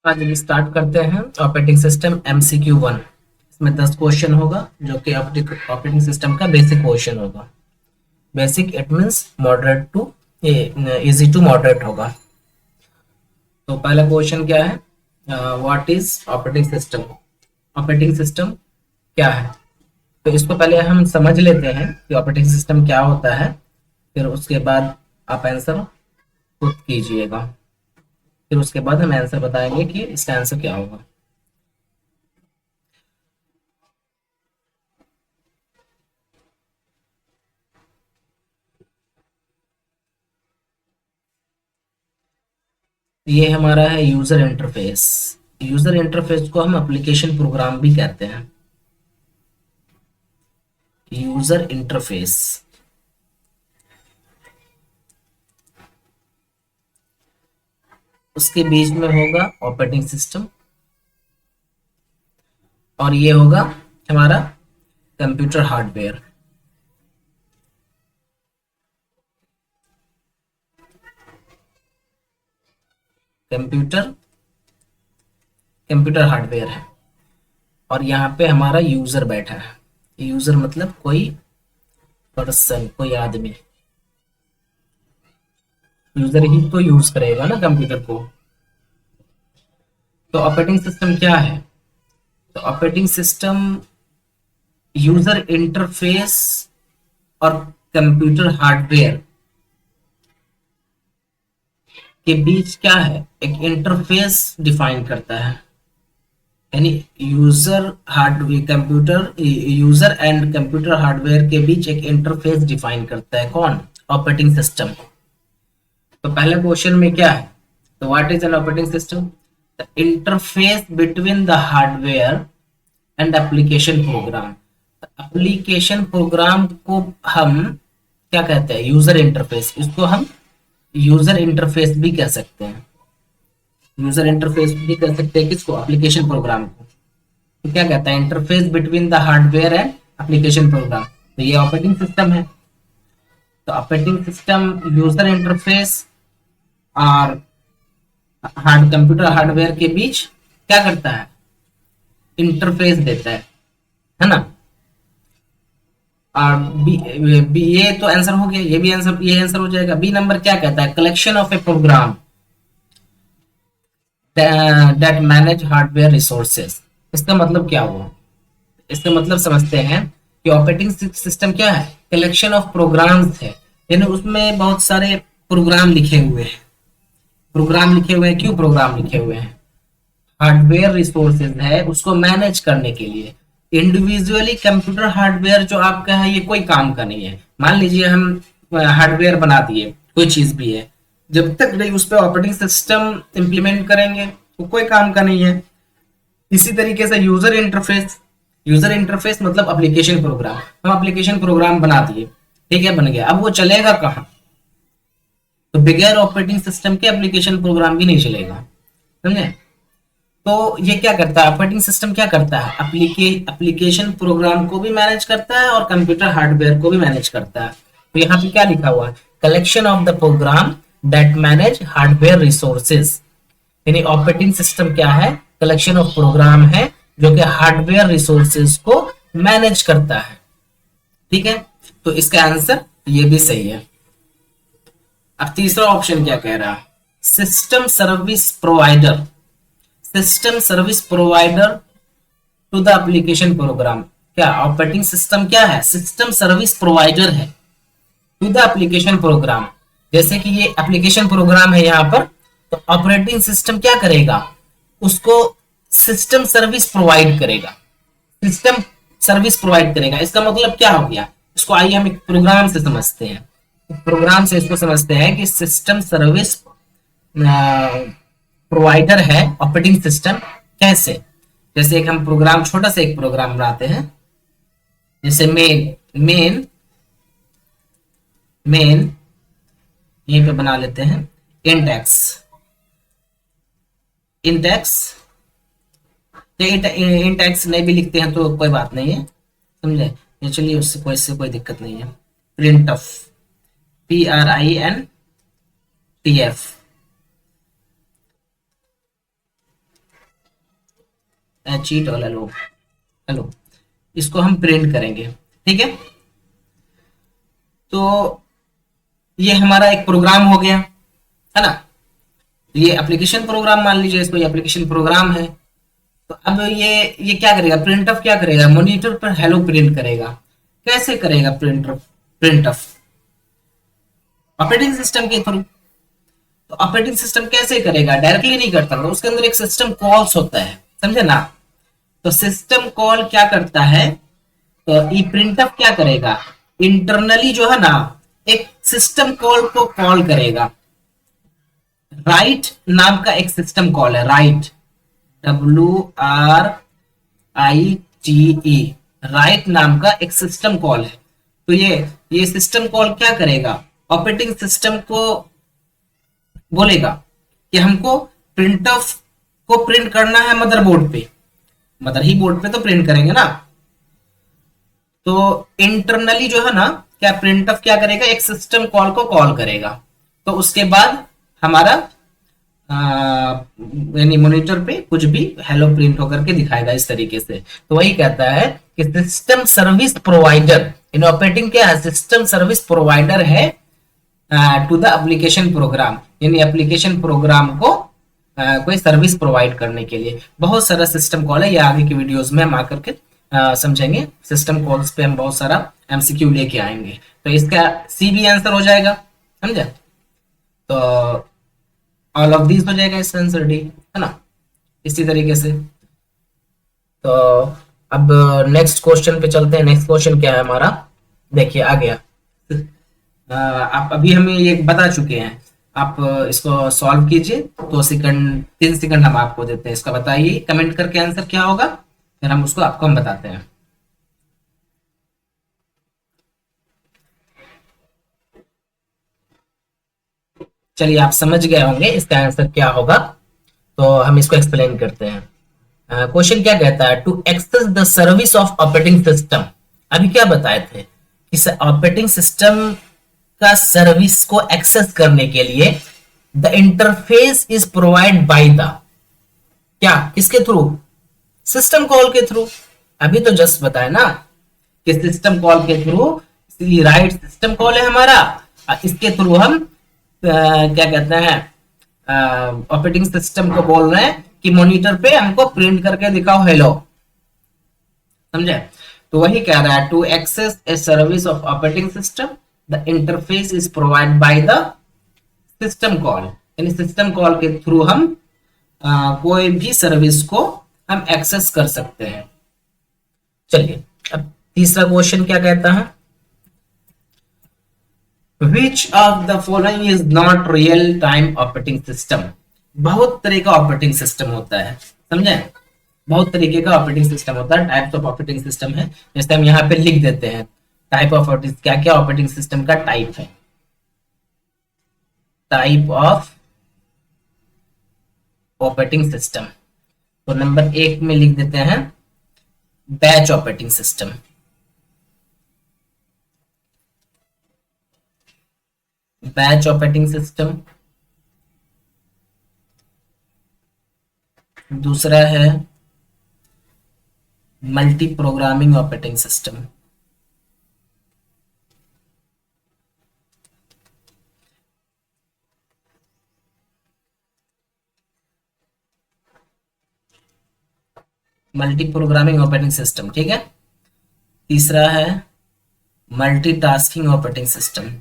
आज हम स्टार्ट करते हैं ऑपरेटिंग सिस्टम MCQ 1। इसमें 10 क्वेश्चन होगा जो कि ऑपरेटिंग सिस्टम का बेसिक क्वेश्चन होगा। Basic it means moderate to easy to moderate होगा। तो पहला क्वेश्चन क्या है, what is operating system. Operating system क्या है, तो इसको पहले हम समझ लेते हैं कि ऑपरेटिंग सिस्टम क्या होता है, फिर उसके बाद आप आंसर खुद कीजिएगा। फिर उसके बाद हम आंसर बताएंगे कि इसका आंसर क्या होगा। ये हमारा है यूजर इंटरफेस। यूजर इंटरफेस को हम एप्लीकेशन प्रोग्राम भी कहते हैं। यूजर इंटरफेस, उसके बीच में होगा ऑपरेटिंग सिस्टम और ये होगा हमारा computer hardware. Computer computer hardware है और यहाँ पे हमारा यूजर बैठा है। यूजर मतलब कोई पर्सन, कोई आदमी। यूजर ही तो यूज करेगा ना कंप्यूटर को। तो ऑपरेटिंग सिस्टम क्या है, तो ऑपरेटिंग सिस्टम यूजर इंटरफेस और कंप्यूटर हार्डवेयर के बीच क्या है, एक इंटरफेस डिफाइन करता है। यानी यूजर एंड कंप्यूटर हार्डवेयर के बीच एक इंटरफेस डिफाइन करता है। कौन? Operating system. तो पहले क्वेश्चन में क्या है, तो what is an operating system, the interface between the hardware and application program. Application program को हम क्या कहते हैं, यूजर इंटरफेस। इसको हम यूजर इंटरफेस भी कह सकते हैं। यूजर इंटरफेस भी कह सकते हैं किसको, एप्लीकेशन प्रोग्राम को। तो क्या कहता है, interface between the hardware and application program. तो ये ऑपरेटिंग सिस्टम है। तो ऑपरेटिंग सिस्टम यूजर इंटरफेस और कंप्यूटर हार्डवेयर के बीच क्या करता है, इंटरफेस देता है ना। और बी ये तो आंसर हो गया, ये भी आंसर, ये आंसर हो जाएगा। बी नंबर क्या कहता है, collection of a program that manage hardware resources. इसका मतलब क्या हुआ, इसका मतलब समझते हैं कि ऑपरेटिंग सिस्टम क्या है, कलेक्शन ऑफ प्रोग्राम्स है। यानी उसमें बहुत सारे प्रोग्राम लिखे हुए हैं। प्रोग्राम लिखे हुए हैं, क्यों प्रोग्राम लिखे हुए हैं, हार्डवेयर रिसोर्सेज है उसको मैनेज करने के लिए। इंडिविजुअली कंप्यूटर हार्डवेयर जो आपका है ये कोई काम का नहीं है। मान लीजिए हम हार्डवेयर बना दिए, कोई चीज भी है, जब तक नहीं उस पर ऑपरेटिंग सिस्टम इम्प्लीमेंट करेंगे तो कोई काम का नहीं है। इसी तरीके से यूजर इंटरफेस मतलब एप्लीकेशन प्रोग्राम। हम एप्लीकेशन प्रोग्राम बना दिए, ठीक है, बन गया, अब वो चलेगा कहाँ, तो बगैर ऑपरेटिंग सिस्टम के एप्लीकेशन प्रोग्राम भी नहीं चलेगा, समझे। तो ये क्या करता है, ऑपरेटिंग सिस्टम क्या करता है, एप्लीकेशन प्रोग्राम को भी मैनेज करता है और कंप्यूटर हार्डवेयर को भी मैनेज करता है। तो यहाँ पे क्या लिखा हुआ है, collection of the program that manage hardware resources. यानी ऑपरेटिंग सिस्टम क्या है, कलेक्शन ऑफ प्रोग्राम है जो कि हार्डवेयर रिसोर्सेज को मैनेज करता है। ठीक है, तो इसका आंसर ये भी सही है। अब तीसरा ऑप्शन क्या कह रहा है, system service provider. System service provider to the application program. क्या ऑपरेटिंग सिस्टम क्या है, सिस्टम सर्विस प्रोवाइडर है टू द एप्लीकेशन प्रोग्राम। जैसे कि ये एप्लीकेशन प्रोग्राम है यहाँ पर, तो ऑपरेटिंग सिस्टम क्या करेगा, उसको सिस्टम सर्विस प्रोवाइड करेगा। सिस्टम सर्विस प्रोवाइड करेगा, इसका मतलब क्या हो गया, इसको आइए हम एक प्रोग्राम से समझते हैं। प्रोग्राम से इसको समझते हैं कि सिस्टम सर्विस प्रोवाइडर है ऑपरेटिंग सिस्टम। कैसे, जैसे एक हम प्रोग्राम, छोटा सा एक प्रोग्राम बनाते हैं, जैसे मेन मेन मेन यहीं पे बना लेते हैं, इंडेक्स इंडेक्स। इंडेक्स नहीं भी लिखते हैं तो कोई बात नहीं है, समझे, ये चलिए, उससे कोई दिक्कत नहीं है। Print of, PRINTF। HELLO, hello, इसको हम प्रिंट करेंगे। ठीक है, तो ये हमारा एक प्रोग्राम हो गया, है ना। ये एप्लीकेशन प्रोग्राम मान लीजिए इसको, ये एप्लीकेशन प्रोग्राम है। तो अब ये क्या करेगा, प्रिंट ऑफ क्या करेगा, मॉनिटर पर हेलो प्रिंट करेगा। कैसे करेगा प्रिंट ऑफ? ऑपरेटिंग सिस्टम के थ्रू। तो ऑपरेटिंग सिस्टम कैसे करेगा, डायरेक्टली नहीं करता, तो उसके अंदर एक सिस्टम कॉल्स होता है, समझे ना। तो सिस्टम कॉल क्या करता है, तो ई प्रिंट ऑफ क्या करेगा, इंटरनली जो है ना एक सिस्टम कॉल को कॉल करेगा। राइट नाम का एक सिस्टम कॉल है, राइट, WRITE, राइट नाम का एक सिस्टम कॉल है। तो ये सिस्टम कॉल क्या करेगा, ऑपरेटिंग सिस्टम को बोलेगा कि हमको प्रिंट ऑफ को प्रिंट करना है मदरबोर्ड पे, मदर ही बोर्ड पे तो प्रिंट करेंगे ना। तो इंटरनली जो है ना क्या प्रिंट ऑफ क्या करेगा, एक सिस्टम कॉल को कॉल करेगा। तो उसके बाद हमारा यानी मॉनिटर पे कुछ भी हेलो प्रिंट होकर के दिखाएगा इस तरीके से। तो वही कहता है कि system service provider in operating क्या है, सिस्टम सर्विस प्रोवाइडर है टू द एप्लीकेशन प्रोग्राम, यानी एप्लीकेशन प्रोग्राम को कोई सर्विस प्रोवाइड करने के लिए। बहुत सारा सिस्टम कॉल है, ये आगे की वीडियोस में हम आकर के समझेंगे। सिस्टम कॉल्स पे हम बहुत सारा एमसीक्यू लेके आएंगे। तो इसका सी भी आंसर हो जाएगा, समझे। तो ऑल ऑफ दीज हो जाएगा इसका आंसर डी, है ना, इसी तरीके से। तो अब नेक्स्ट क्वेश्चन पे चलते हैं। नेक्स्ट क्वेश्चन क्या है हमारा, देखिए आ गया। आप अभी हमें ये बता चुके हैं, आप इसको सॉल्व कीजिए। 2 सेकंड 3 सेकंड हम आपको देते हैं, इसका बताइए कमेंट करके आंसर क्या होगा, फिर हम उसको आपको हम बताते हैं। चलिए आप समझ गए होंगे इसका आंसर क्या होगा, तो हम इसको एक्सप्लेन करते हैं। क्वेश्चन क्या कहता है, to access the service of operating system. अभी क्या बताए थे कि ऑपरेटिंग सिस्टम का सर्विस को एक्सेस करने के लिए the interface is provide by the, क्या किसके थ्रू, सिस्टम कॉल के थ्रू। अभी तो जस्ट बताया ना कि सिस्टम कॉल के थ्रू, राइट सिस्टम कॉल है हमारा, इसके थ्रू हम क्या कहते हैं ऑपरेटिंग सिस्टम को बोल रहे हैं कि मॉनिटर पे हमको प्रिंट करके दिखाओ हेलो, समझे। तो वही कह रहा है, to access a service of operating system the interface is provide by the system call, यानी सिस्टम कॉल के थ्रू हम कोई भी सर्विस को हम एक्सेस कर सकते हैं। चलिए अब तीसरा क्वेश्चन क्या कहता है, Which of the following is not real time operating system? बहुत तरह का ऑपरेटिंग सिस्टम होता है, समझे, बहुत तरीके का ऑपरेटिंग सिस्टम होता है, टाइप्स ऑफ ऑपरेटिंग सिस्टम है। जैसे हम यहाँ पे लिख देते हैं टाइप ऑफ ऑपरेटिंग, क्या क्या ऑपरेटिंग सिस्टम का टाइप है, टाइप ऑफ ऑपरेटिंग सिस्टम। तो नंबर 1 में लिख देते हैं batch operating system, batch operating system. दूसरा है multi programming operating system, multi programming operating system, ठीक है। तीसरा है multitasking operating system,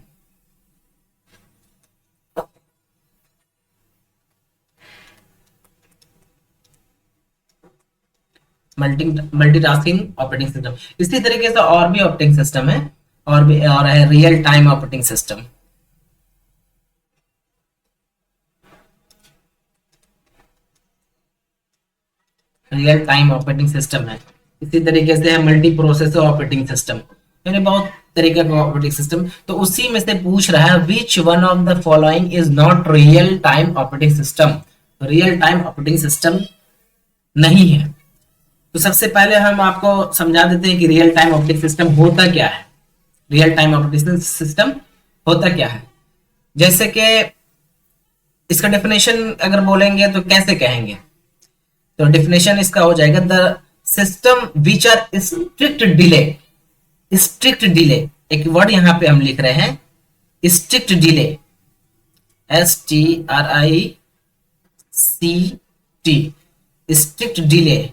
multitasking operating system. इसी तरीके से और भी ऑपरेटिंग सिस्टम है, और है real time operating system. Real time operating system है। इसी तरीके से है मल्टी प्रोसेसर ऑपरेटिंग सिस्टम, यानी बहुत तरीके का ऑपरेटिंग सिस्टम। तो उसी में से पूछ रहा है which one of the following is not real time operating system. Real time operating system नहीं है। तो सबसे पहले हम आपको समझा देते हैं कि रियल टाइम ऑपरेटिंग सिस्टम होता क्या है। रियल टाइम ऑपरेटिंग सिस्टम होता क्या है, जैसे कि इसका डेफिनेशन अगर बोलेंगे तो कैसे कहेंगे। तो डेफिनेशन इसका हो जाएगा the system which are strict delay, strict delay, एक वर्ड यहां पे हम लिख रहे हैं strict delay, STRICT, strict delay,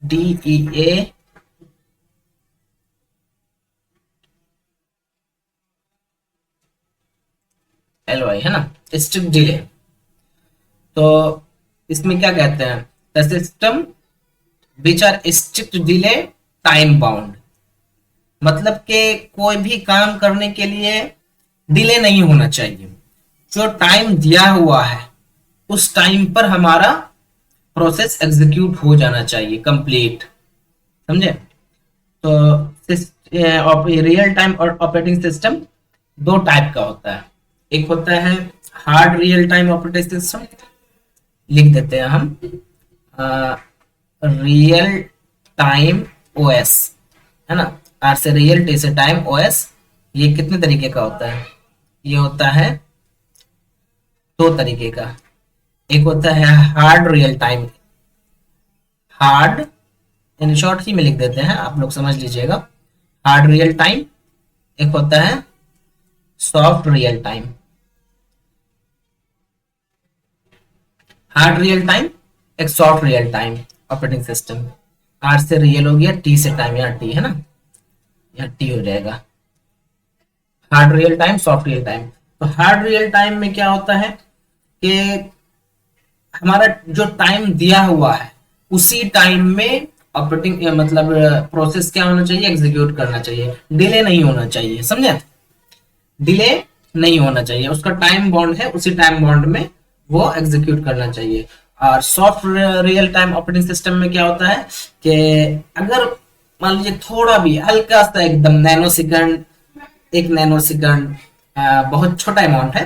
DEA LY है ना, स्ट्रिक्ट डिले। तो इसमें क्या कहते हैं, the system which are strict delay time bound, मतलब कि कोई भी काम करने के लिए डिले नहीं होना चाहिए, जो टाइम दिया हुआ है उस टाइम पर हमारा प्रोसेस एग्जीक्यूट हो जाना चाहिए, कंप्लीट, समझे। तो रियल टाइम और ऑपरेटिंग सिस्टम दो टाइप का होता है, एक होता है hard real time operating system, लिख देते हैं हम रियल टाइम ओएस, है ना, आर से रियल, टी से टाइम, ओएस। ये कितने तरीके का होता है, ये होता है दो तरीके का, एक होता है hard real time, hard in short ही में लिख देते हैं, आप लोग समझ लीजिएगा, हार्ड रियल टाइम, एक होता है soft real time, hard real time, एक soft real time operating system. R से रियल हो गया, टी से टाइम, यहाँ टी है ना, यहाँ टी हो जाएगा, hard real time, soft real time. तो हार्ड रियल टाइम में क्या होता है कि हमारा जो टाइम दिया हुआ है उसी टाइम में ऑपरेटिंग मतलब प्रोसेस क्या होना चाहिए, एग्जीक्यूट करना चाहिए, डिले नहीं होना चाहिए, समझे, डिले नहीं होना चाहिए, उसका टाइम बाउंड है, उसी टाइम बाउंड में वो एग्जीक्यूट करना चाहिए। और soft real time operating system में क्या होता है कि अगर मान लीजिए थोड़ा भी हल्का सा एकदम नैनो सेकंड, एक नैनो सेकंड, बहुत छोटा अमाउंट है,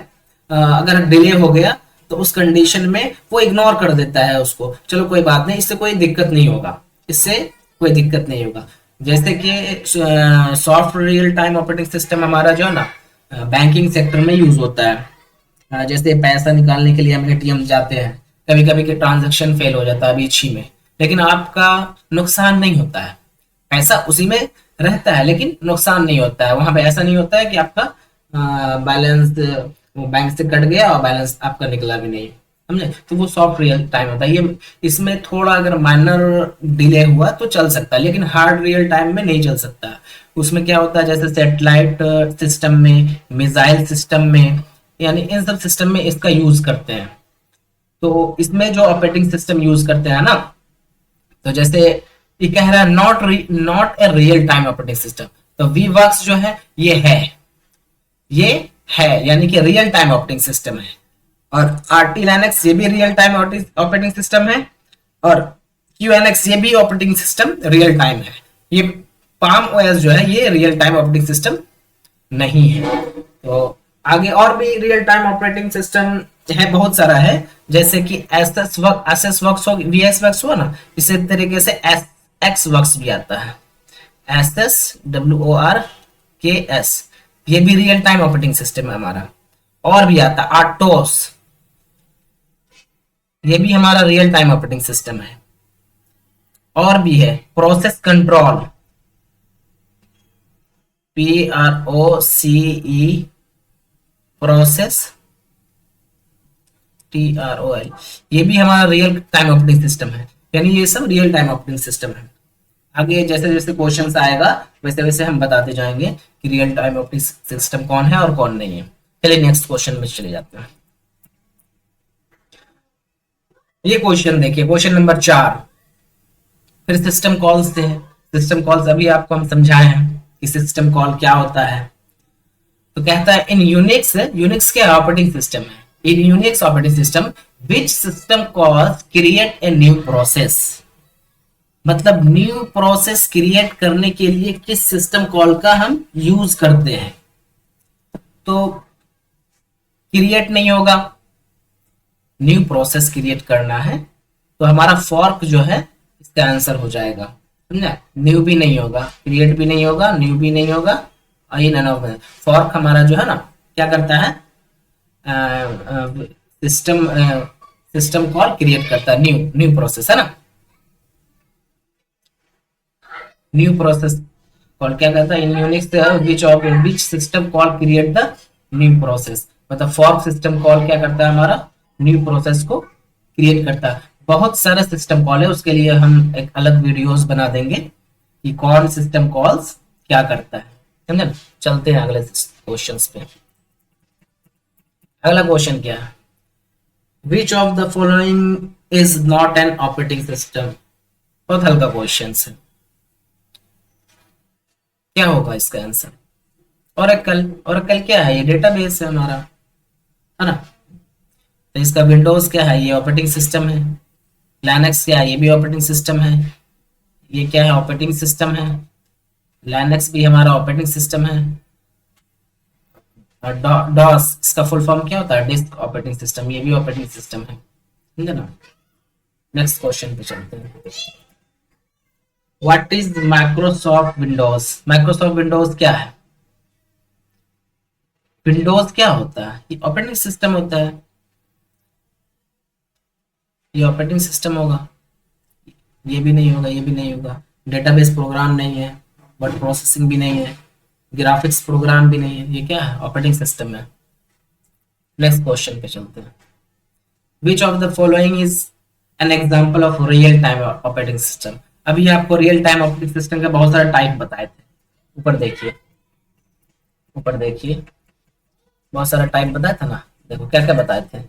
अगर डिले हो गया तो उस कंडीशन में वो इग्नोर कर देता है उसको, चलो कोई बात नहीं, इससे कोई दिक्कत नहीं होगा, इससे कोई दिक्कत नहीं होगा। जैसे कि soft real time operating system हमारा जो है ना बैंकिंग सेक्टर में यूज होता है, जैसे पैसा निकालने के लिए हम एटीएम जाते हैं, कभी कभी के ट्रांजैक्शन फेल हो जाता है बीच ही में, लेकिन आपका नुकसान नहीं होता है, पैसा उसी में रहता है लेकिन नुकसान नहीं होता है, वहां पे ऐसा नहीं होता है कि आपका बैलेंस वो बैंक से कट गया और बैलेंस आपका निकला भी नहीं, समझे। तो वो सॉफ्ट रियल टाइम होता है, ये इसमें थोड़ा अगर माइनर डिले हुआ तो चल सकता है, लेकिन हार्ड रियल टाइम में नहीं चल सकता। उसमें क्या होता है, जैसे सैटेलाइट सिस्टम में, मिसाइल सिस्टम में, यानी इन सब सिस्टम में इसका यूज करते हैं। तो इसमें जो ऑपरेटिंग सिस्टम यूज करते हैं ना, तो जैसे ये कह रहा है not a real time operating system, तो वी वर्क्स जो है ये है यानी कि रियल टाइम ऑपरेटिंग सिस्टम है, और आरटी लाइनक्स ये भी रियल टाइम ऑपरेटिंग सिस्टम है, और क्यूएनएक्स ये भी ऑपरेटिंग सिस्टम रियल टाइम है। ये पाम ओएस जो है ये रियल टाइम ऑपरेटिंग सिस्टम नहीं है। तो आगे और भी रियल टाइम ऑपरेटिंग सिस्टम है, बहुत सारा है, जैसे कि एसएस वर्क्स हो, वीएस वर्क्स हुआ ना, इसी तरीके से एक्स वर्क्स भी आता है, SSWORKS, ये भी रियल टाइम ऑपरेटिंग सिस्टम है हमारा। और भी आता है आटोस, ये भी हमारा रियल टाइम ऑपरेटिंग सिस्टम है। और भी है process control, PROCE, process TROL, ये भी हमारा रियल टाइम ऑपरेटिंग सिस्टम है, यानी ये सब रियल टाइम ऑपरेटिंग सिस्टम है। आगे जैसे जैसे क्वेश्चंस आएगा वैसे वैसे हम बताते जाएंगे कि रियल टाइम ऑपरेटिंग सिस्टम कौन है और कौन नहीं है। चलिए नेक्स्ट क्वेश्चन में चले जाते हैं। ये क्वेश्चन देखिए, क्वेश्चन नंबर 4, फिर सिस्टम कॉल्स थे। सिस्टम कॉल्स अभी आपको हम समझाए हैं कि सिस्टम कॉल क्या होता है। तो कहता है इन यूनिक्स क्या ऑपरेटिंग सिस्टम है, इन Unix operating system which system calls create a new process, मतलब न्यू प्रोसेस क्रिएट करने के लिए किस सिस्टम कॉल का हम यूज करते हैं। तो क्रिएट नहीं होगा, न्यू प्रोसेस क्रिएट करना है, तो हमारा फॉर्क जो है इसका आंसर हो जाएगा, समझा। न्यू भी नहीं होगा, क्रिएट भी नहीं होगा, न्यू भी नहीं होगा, और ये नन ऑफ फॉर्क हमारा जो है ना क्या करता है, सिस्टम कॉल क्रिएट करता है, न्यू न्यू प्रोसेस है ना, न्यू प्रोसेस कॉल क्या करता है इन Unix, which system call create the new process, मतलब फॉर्क सिस्टम कॉल क्या करता है हमारा, न्यू प्रोसेस को क्रिएट करता है। बहुत सारे सिस्टम कॉल है, उसके लिए हम एक अलग वीडियोस बना देंगे कि कौन सिस्टम कॉल्स क्या करता है, समझे। चलते हैं अगले क्वेश्चंस पे। अगला क्वेश्चन क्या है, which of the following is not an operating system. बहुत हल्का क्वेश्चन है, क्या होगा इसका आंसर। ओरेकल क्या है, ये डेटाबेस है हमारा, है ना। तो इसका विंडोज क्या है, ये ऑपरेटिंग सिस्टम है। लिनक्स क्या है, ये भी ऑपरेटिंग सिस्टम है। ये क्या है, ऑपरेटिंग सिस्टम है। लिनक्स भी हमारा ऑपरेटिंग सिस्टम है। और डॉस इसका फुल फॉर्म क्या होता है, डिस्क ऑपरेटिंग सिस्टम, ये भी ऑपरेटिंग सिस्टम है, ठीक है ना। नेक्स्ट क्वेश्चन पे चलते हैं। What is Microsoft Windows. Microsoft Windows क्या है, विंडोज क्या होता है, ये ऑपरेटिंग सिस्टम होता है, ये ऑपरेटिंग सिस्टम होगा। ये भी नहीं होगा, ये भी नहीं होगा। डेटाबेस प्रोग्राम नहीं है, वर्ड प्रोसेसिंग भी नहीं है, ग्राफिक्स प्रोग्राम भी नहीं है, ये क्या है, ऑपरेटिंग सिस्टम है। नेक्स्ट क्वेश्चन पे चलते हैं। Which of the following is an example of real time operating system. अभी आपको रियल टाइम ऑपरेटिंग सिस्टम के बहुत सारे टाइप बताए थे, ऊपर देखिए, ऊपर देखिए, बहुत सारा टाइप बताया था ना। देखो क्या क्या बताए थे,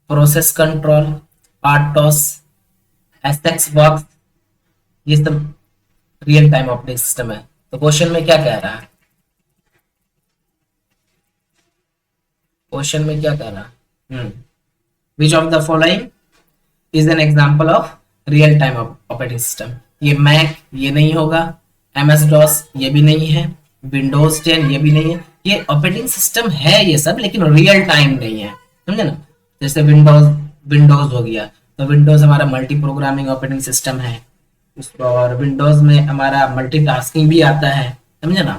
प्रोसेस कंट्रोल, आरटोस, एसएक्स बॉक्स, ये सब रियल टाइम ऑपरेटिंग सिस्टम है। तो क्वेश्चन में क्या कह रहा है, क्वेश्चन में क्या कह रहा है, which of the following is an example of real time operating system. ये मैक ये नहीं होगा, एमएस डॉस ये भी नहीं है, विंडोज 10 ये भी नहीं है। ये ऑपरेटिंग सिस्टम है ये सब, लेकिन रियल टाइम नहीं है, समझे ना। जैसे विंडोज विंडोज हो गया, तो विंडोज हमारा मल्टी प्रोग्रामिंग ऑपरेटिंग सिस्टम है, और विंडोज में हमारा मल्टीटास्किंग भी आता है, समझे ना।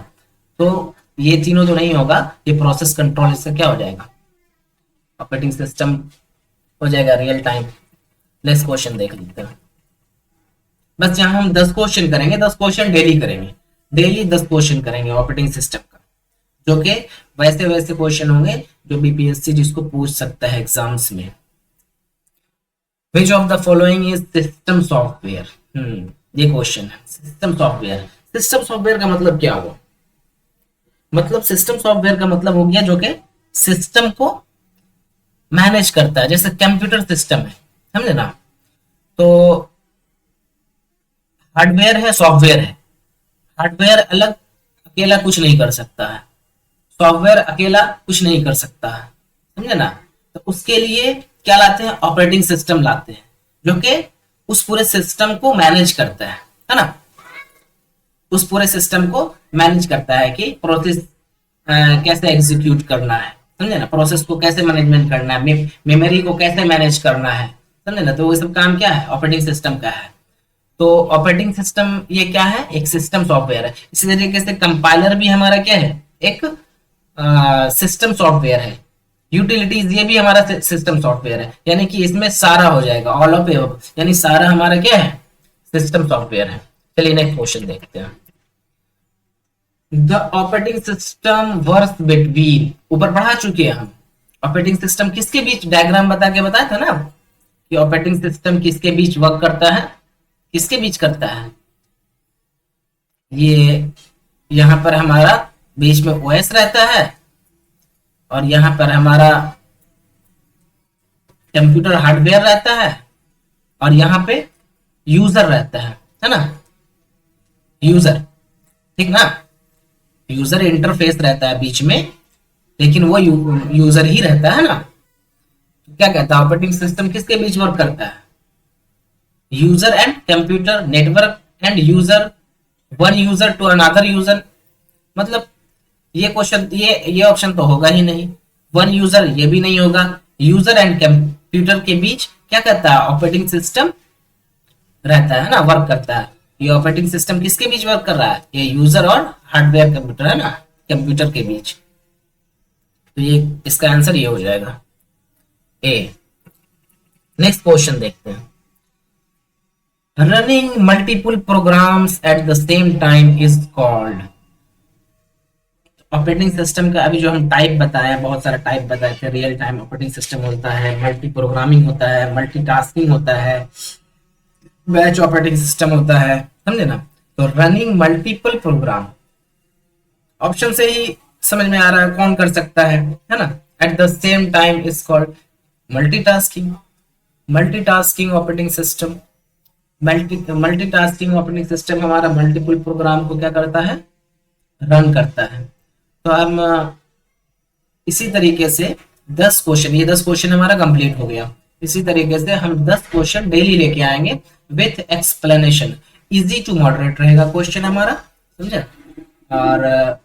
तो ये तीनों तो नहीं होगा, ये प्रोसेस कंट्रोल इसका क्या हो जाएगा, ऑपरेटिंग सिस्टम हो जाएगा रियल टाइम। नेक्स्ट क्वेश्चन देख लेते हैं। बस यहाँ हम 10 क्वेश्चन करेंगे, 10 क्वेश्चन डेली करेंगे, डेली 10 क्वेश्चन करेंगे ऑपरेटिंग सिस्टम का, जो कि वैसे वैसे क्वेश्चन होंगे जो बीपीएससी जिसको पूछ सकता है एग्जाम्स में। Which of the following is system software. ये क्वेश्चन है, सिस्टम सॉफ्टवेयर। सिस्टम सॉफ्टवेयर का मतलब क्या हुआ, मतलब सिस्टम सॉफ्टवेयर का मतलब हो गया जो कि सिस्टम को मैनेज करता है, जैसे कंप्यूटर सिस्टम है, समझे ना। तो हार्डवेयर है, सॉफ्टवेयर है। हार्डवेयर अलग अकेला कुछ नहीं कर सकता है, सॉफ्टवेयर अकेला कुछ नहीं कर सकता है, समझे ना। तो उसके लिए क्या लाते हैं, ऑपरेटिंग सिस्टम लाते हैं, जो कि उस पूरे सिस्टम को मैनेज करता है ना। उस पूरे सिस्टम को मैनेज करता है कि प्रोसेस कैसे एग्जीक्यूट करना है, समझे ना। प्रोसेस को कैसे मैनेजमेंट करना है, मेमोरी को कैसे मैनेज करना है, समझे ना। तो वो सब काम क्या है, ऑपरेटिंग सिस्टम का है। तो ऑपरेटिंग सिस्टम ये क्या है, एक सिस्टम सॉफ्टवेयर है। इसी तरीके से कंपाइलर भी हमारा क्या है, एक सिस्टम सॉफ्टवेयर है। यूटिलिटीज ये भी हमारा सिस्टम सॉफ्टवेयर है, यानी कि इसमें सारा हो जाएगा, ऑल ऑफ इट, यानी सारा हमारा क्या है, सिस्टम सॉफ्टवेयर है। चलिए नेक्स्ट क्वेश्चन देखते हैं। The operating system works between, ऊपर पढ़ा चुके हैं हम। ऑपरेटिंग सिस्टम किसके बीच, डायग्राम बता के बताया था ना कि ऑपरेटिंग सिस्टम किसके बीच वर्क करता है, किसके बीच करता है। ये यहां पर हमारा बीच में ओएस रहता है, और यहां पर हमारा कंप्यूटर हार्डवेयर रहता है, और यहां पे यूजर रहता है ना, यूजर, ठीक ना। यूजर इंटरफेस रहता है बीच में, लेकिन वो यूजर ही रहता है ना। क्या कहता है, ऑपरेटिंग सिस्टम किसके बीच वर्क करता है, user and computer network and user, one user to another user. मतलब ये क्वेश्चन, ये ऑप्शन तो होगा ही नहीं, वन यूजर ये भी नहीं होगा। यूजर एंड कंप्यूटर के बीच क्या करता है, ऑपरेटिंग सिस्टम रहता है ना, वर्क करता है। ये ऑपरेटिंग सिस्टम किसके बीच वर्क कर रहा है, ये यूजर और हार्डवेयर कंप्यूटर है ना, कंप्यूटर के बीच। तो ये इसका आंसर ये हो जाएगा ए। नेक्स्ट क्वेश्चन देखते हैं। Running multiple programs at the same time is called. Operating system का अभी जो हम टाइप बताया, बहुत सारा टाइप बताए थे, रियल टाइम ऑपरेटिंग सिस्टम होता है, मल्टी प्रोग्रामिंग होता है, मल्टीटास्किंग होता है, बैच ऑपरेटिंग सिस्टम होता है, समझे ना। तो रनिंग मल्टीपल प्रोग्राम, ऑप्शन से ही समझ में आ रहा है कौन कर सकता है ना। Eight the same time is called multitasking. Multitasking operating system, multitasking operating system हमारा मल्टीपल प्रोग्राम को क्या करता है, रन करता है। तो हम इसी तरीके से 10 क्वेश्चन, ये 10 क्वेश्चन हमारा कंप्लीट हो गया। इसी तरीके से हम 10 क्वेश्चन डेली लेके आएंगे with explanation. Easy to moderate रहेगा क्वेश्चन हमारा, समझे। और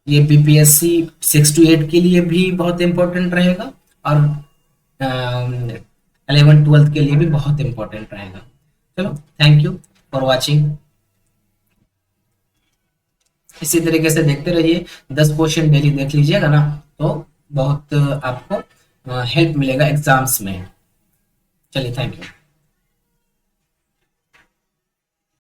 ये बीपीएससी 6 to 8 के लिए भी बहुत इंपॉर्टेंट रहेगा, और 11th 12th के लिए भी बहुत इंपॉर्टेंट रहेगा। चलो, थैंक यू फॉर वॉचिंग। इसी तरीके से देखते रहिए, 10 क्वेश्चन डेली देख लीजिएगा ना, तो बहुत आपको हेल्प मिलेगा एग्जाम्स में। चलिए, थैंक यू।